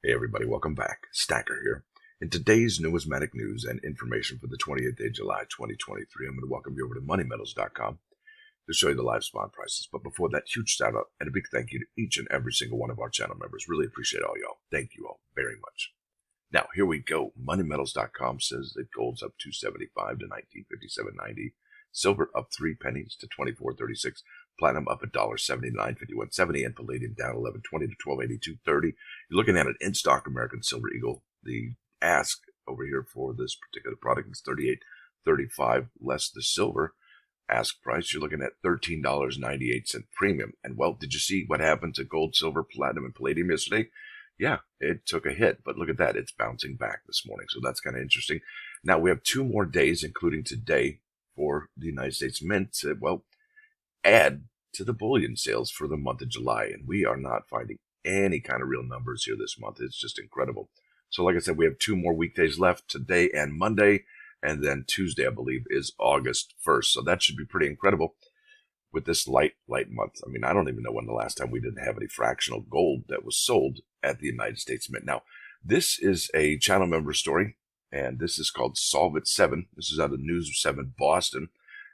Hey everybody, welcome back. Stacker here. In today's numismatic news and information for the 28th day of July 2023, I'm going to welcome you over to moneymetals.com to show you the live spawn prices. But before that, huge shout out and a big thank you to each and every single one of our channel members. Really appreciate all y'all. Thank you all very much. Now, here we go. Moneymetals.com says that gold's up 275 to 1957.90. Silver up 3 pennies to 24.36. Platinum up $1.79, 51.70, and palladium down 11.20 to 12.82.30. You're looking at an in-stock American Silver Eagle. The ask over here for this particular product is $38.35 less the silver ask price. You're looking at $13.98 premium. And well, did you see what happened to gold, silver, platinum, and palladium yesterday? Yeah, it took a hit, but look at that. It's bouncing back this morning, so that's kind of interesting. Now, we have 2 more days, including today, for the United States Mint to, add to the bullion sales for the month of July, and we are not finding any kind of real numbers here this month. It's just incredible. So like I said, we have 2 more weekdays left, today and Monday, and then Tuesday, I believe, is August 1st. So that should be pretty incredible with this light month. I mean, I don't even know when the last time we didn't have any fractional gold that was sold at the United States Mint. Now, this is a channel member story, and this is called Solve It 7. This is out of News 7 Boston.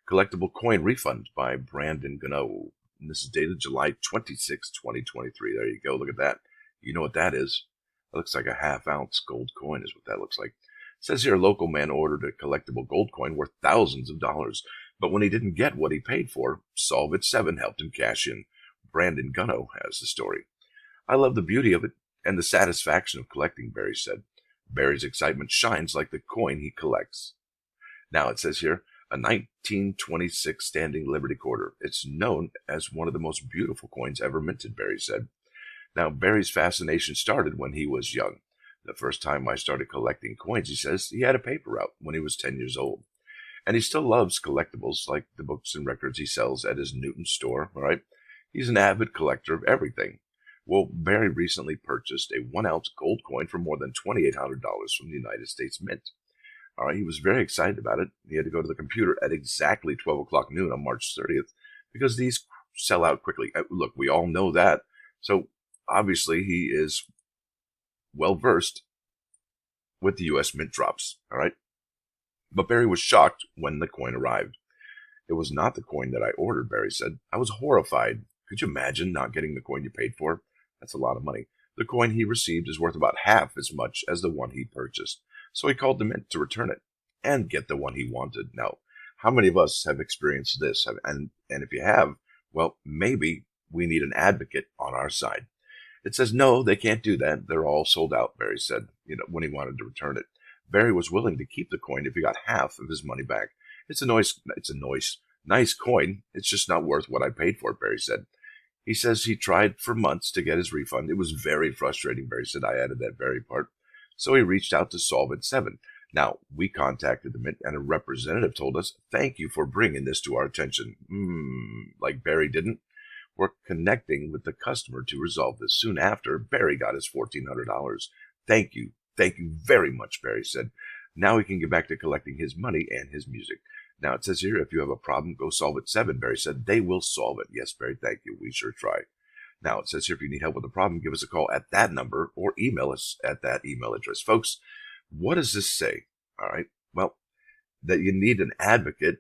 Collectible coin refund by Brandon Gano. And this is dated July 26, 2023. There you go. Look at that. You know what that is. That looks like a half-ounce gold coin is what that looks like. It says here a local man ordered a collectible gold coin worth thousands of dollars. But when he didn't get what he paid for, Solve It 7 helped him cash in. Brandon Gano has the story. I love the beauty of it and the satisfaction of collecting, Barry said. Barry's excitement shines like the coin he collects. Now it says here, a 1926 standing Liberty quarter. It's known as one of the most beautiful coins ever minted, Barry said. Now, Barry's fascination started when he was young. The first time I started collecting coins, he says, he had a paper route when he was 10 years old. And he still loves collectibles like the books and records he sells at his Newton store, all right? He's an avid collector of everything. Well, Barry recently purchased a 1-ounce gold coin for more than $2,800 from the United States Mint. All right, he was very excited about it. He had to go to the computer at exactly 12 o'clock noon on March 30th because these sell out quickly. Look, we all know that. So obviously he is well-versed with the U.S. Mint drops, all right? But Barry was shocked when the coin arrived. It was not the coin that I ordered, Barry said. I was horrified. Could you imagine not getting the coin you paid for? That's a lot of money. The coin he received is worth about half as much as the one he purchased. So he called the Mint to return it and get the one he wanted. Now, how many of us have experienced this? And if you have, well, maybe we need an advocate on our side. It says, no, they can't do that. They're all sold out, Barry said, when he wanted to return it. Barry was willing to keep the coin if he got half of his money back. It's a nice coin. It's just not worth what I paid for it, Barry said. He says he tried for months to get his refund. It was very frustrating, Barry said. I added that very part. So he reached out to Solve It 7. Now, we contacted the Mint, and a representative told us, thank you for bringing this to our attention. Like Barry didn't. We're connecting with the customer to resolve this. Soon after, Barry got his $1,400. Thank you. Thank you very much, Barry said. Now he can get back to collecting his money and his music. Now, it says here, if you have a problem, go Solve It 7, Barry said. They will solve it. Yes, Barry, thank you. We sure try. Now, it says here, if you need help with the problem, give us a call at that number or email us at that email address. Folks, what does this say? All right. Well, that you need an advocate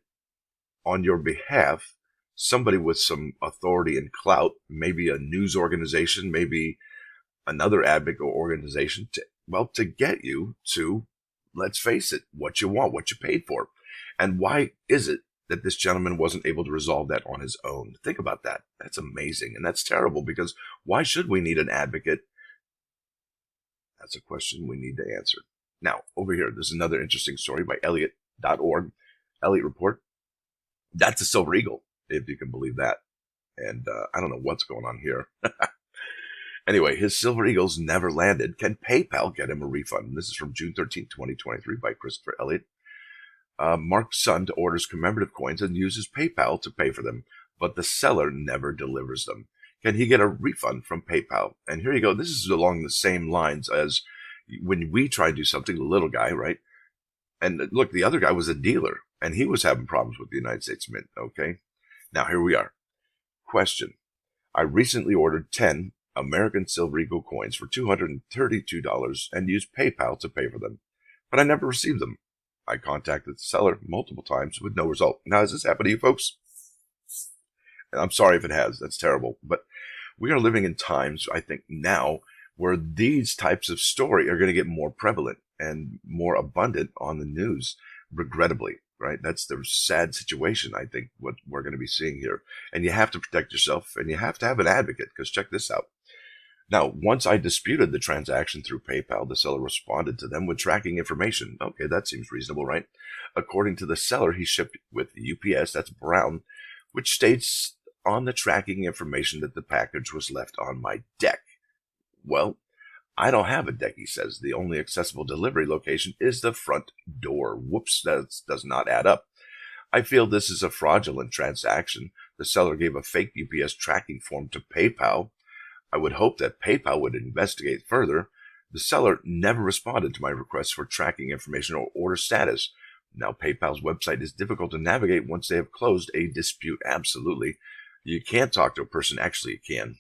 on your behalf, somebody with some authority and clout, maybe a news organization, maybe another advocate organization to get you to, let's face it, what you want, what you paid for. And why is it that this gentleman wasn't able to resolve that on his own? Think about that. That's amazing. And that's terrible, because why should we need an advocate? That's a question we need to answer. Now, over here, there's another interesting story by Elliot.org. Elliot Report. That's a Silver Eagle, if you can believe that. And I don't know what's going on here. Anyway, his Silver Eagles never landed. Can PayPal get him a refund? And this is from June 13, 2023 by Christopher Elliott. Mark's son orders commemorative coins and uses PayPal to pay for them, but the seller never delivers them. Can he get a refund from PayPal? And here you go. This is along the same lines as when we try to do something, the little guy, right? And look, the other guy was a dealer, and he was having problems with the United States Mint, okay? Now, here we are. Question. I recently ordered 10 American Silver Eagle coins for $232 and used PayPal to pay for them, but I never received them. I contacted the seller multiple times with no result. Now, has this happened to you folks? And I'm sorry if it has. That's terrible. But we are living in times, I think, now where these types of story are going to get more prevalent and more abundant on the news, regrettably, right? That's the sad situation, I think, what we're going to be seeing here. And you have to protect yourself, and you have to have an advocate, because check this out. Now, once I disputed the transaction through PayPal, the seller responded to them with tracking information. Okay, that seems reasonable, right? According to the seller, he shipped with UPS, that's brown, which states on the tracking information that the package was left on my deck. Well, I don't have a deck, he says. The only accessible delivery location is the front door. Whoops, that does not add up. I feel this is a fraudulent transaction. The seller gave a fake UPS tracking form to PayPal. I would hope that PayPal would investigate further. The seller never responded to my request for tracking information or order status. Now, PayPal's website is difficult to navigate once they have closed a dispute. Absolutely. You can't talk to a person. Actually, you can.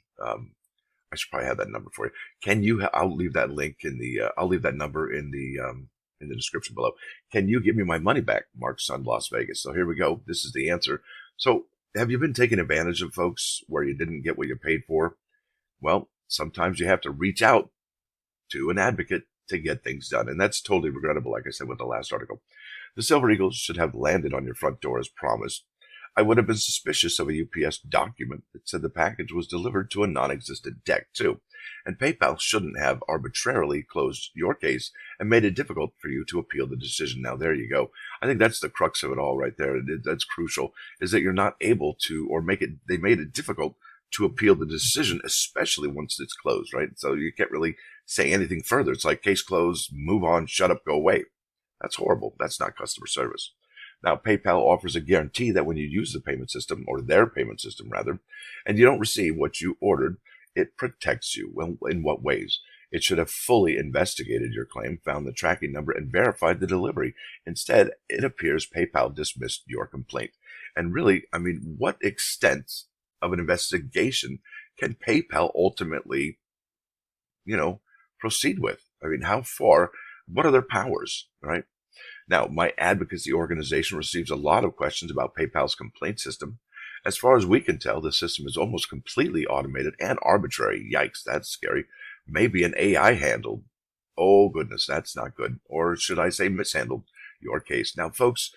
I should probably have that number for you. Can you? I'll leave that link in the. I'll leave that number in the description below. Can you give me my money back? Mark's son, Las Vegas. So here we go. This is the answer. So, have you been taking advantage of folks where you didn't get what you paid for? Well, sometimes you have to reach out to an advocate to get things done, and that's totally regrettable, like I said with the last article. The Silver Eagles should have landed on your front door as promised. I would have been suspicious of a UPS document that said the package was delivered to a non-existent deck, too. And PayPal shouldn't have arbitrarily closed your case and made it difficult for you to appeal the decision. Now, there you go. I think that's the crux of it all right there. That's crucial, is that you're not able to, or they made it difficult to appeal the decision, especially once it's closed, right? So you can't really say anything further. It's like case closed, move on, shut up, go away. That's horrible. That's not customer service. Now, PayPal offers a guarantee that when you use the payment system, or their payment system rather, and you don't receive what you ordered, it protects you. Well, in what ways? It should have fully investigated your claim, found the tracking number, and verified the delivery. Instead, it appears PayPal dismissed your complaint. And really, I mean, what extent of an investigation can PayPal ultimately, proceed with? I mean, how far? What are their powers, right? Now, my advocacy organization receives a lot of questions about PayPal's complaint system. As far as we can tell, the system is almost completely automated and arbitrary. Yikes, that's scary. Maybe an AI handled. Oh, goodness, that's not good. Or should I say mishandled your case? Now, folks,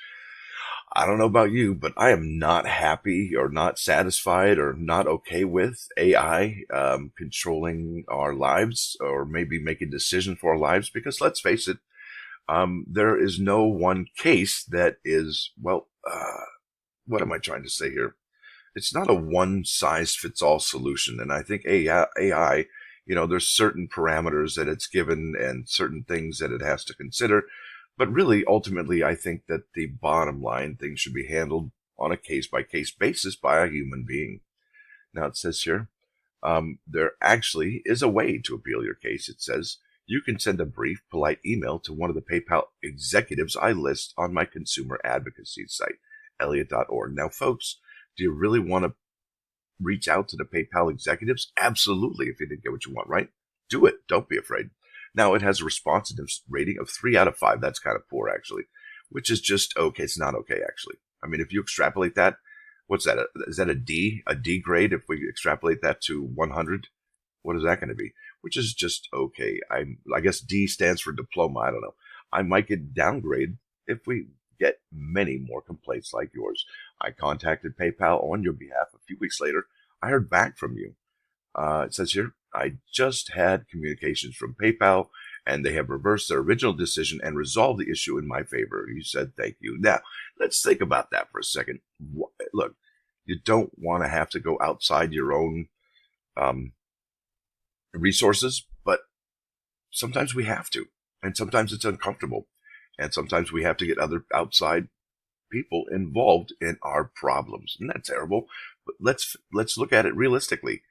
I don't know about you, but I am not happy or not satisfied or not okay with AI controlling our lives, or maybe making decisions for our lives, because let's face it, there is no one case that is, what am I trying to say here? It's not a one-size-fits-all solution. And I think AI, there's certain parameters that it's given and certain things that it has to consider. But really, ultimately, I think that the bottom line, things should be handled on a case-by-case basis by a human being. Now, it says here, there actually is a way to appeal your case. It says, you can send a brief, polite email to one of the PayPal executives I list on my consumer advocacy site, Elliot.org. Now, folks, do you really want to reach out to the PayPal executives? Absolutely, if you didn't get what you want, right? Do it. Don't be afraid. Now, it has a responsiveness rating of 3 out of 5. That's kind of poor, actually, which is just okay. It's not okay, actually. I mean, if you extrapolate that, what's that? Is that a D? A D grade? If we extrapolate that to 100, what is that going to be? Which is just okay. I guess D stands for diploma. I don't know. I might get downgraded if we get many more complaints like yours. I contacted PayPal on your behalf. A few weeks later, I heard back from you. It says here, I just had communications from PayPal, and they have reversed their original decision and resolved the issue in my favor. You said thank you. Now, let's think about that for a second. Look, you don't want to have to go outside your own resources, but sometimes we have to, and sometimes it's uncomfortable, and sometimes we have to get other outside people involved in our problems. Isn't that terrible? But let's look at it realistically.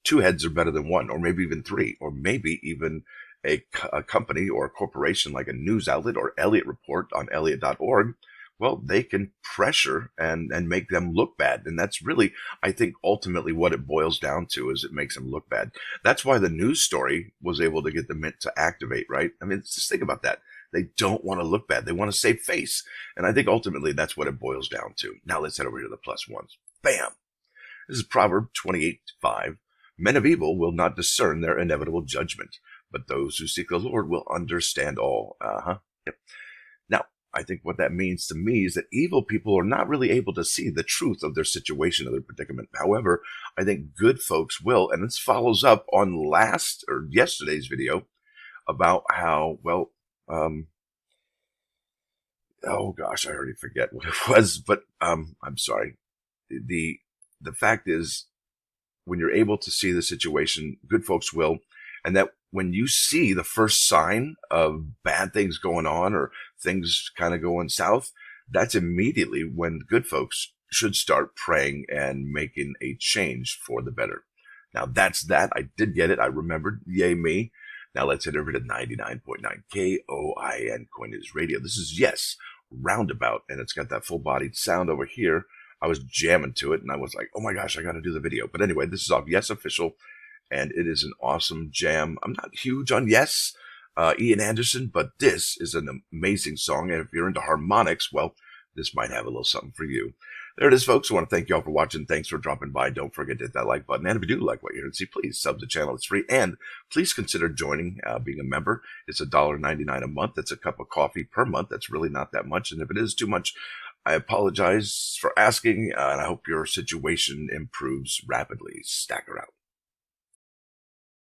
2 heads are better than 1, or maybe even 3, or maybe even a company or a corporation like a news outlet or Elliott Report on Elliott.org well, they can pressure and make them look bad. And that's really, I think, ultimately what it boils down to is it makes them look bad. That's why the news story was able to get the Mint to activate, right? I mean, just think about that. They don't want to look bad. They want to save face. And I think ultimately that's what it boils down to. Now let's head over to the plus ones. Bam! This is Proverbs 28:5. Men of evil will not discern their inevitable judgment, but those who seek the Lord will understand all. Yep. Now, I think what that means to me is that evil people are not really able to see the truth of their situation or their predicament. However, I think good folks will. And this follows up on yesterday's video about how, well, oh gosh, I already forget what it was, but I'm sorry. The fact is, when you're able to see the situation, good folks will, and that when you see the first sign of bad things going on or things kind of going south, that's immediately when good folks should start praying and making a change for the better. Now that's that. I did get it. I remembered. Yay me. Now let's head over to 99.9 KOIN Coin News Radio. This is Roundabout, and it's got that full-bodied sound over here. I was jamming to it, and I was like, oh my gosh, I got to do the video. But anyway, this is off yesofficial, and it is an awesome jam. I'm not huge on Ian Anderson, but this is an amazing song, and if you're into harmonics, well, this might have a little something for you. There it is, folks. I want to thank you all for watching. Thanks for dropping by. Don't forget to hit that like button. And if you do like what you heard, please sub the channel. It's free. And please consider joining, being a member. It's $1.99 a month. That's a cup of coffee per month. That's really not that much. And if it is too much, I apologize for asking. And I hope your situation improves rapidly. Stacker out.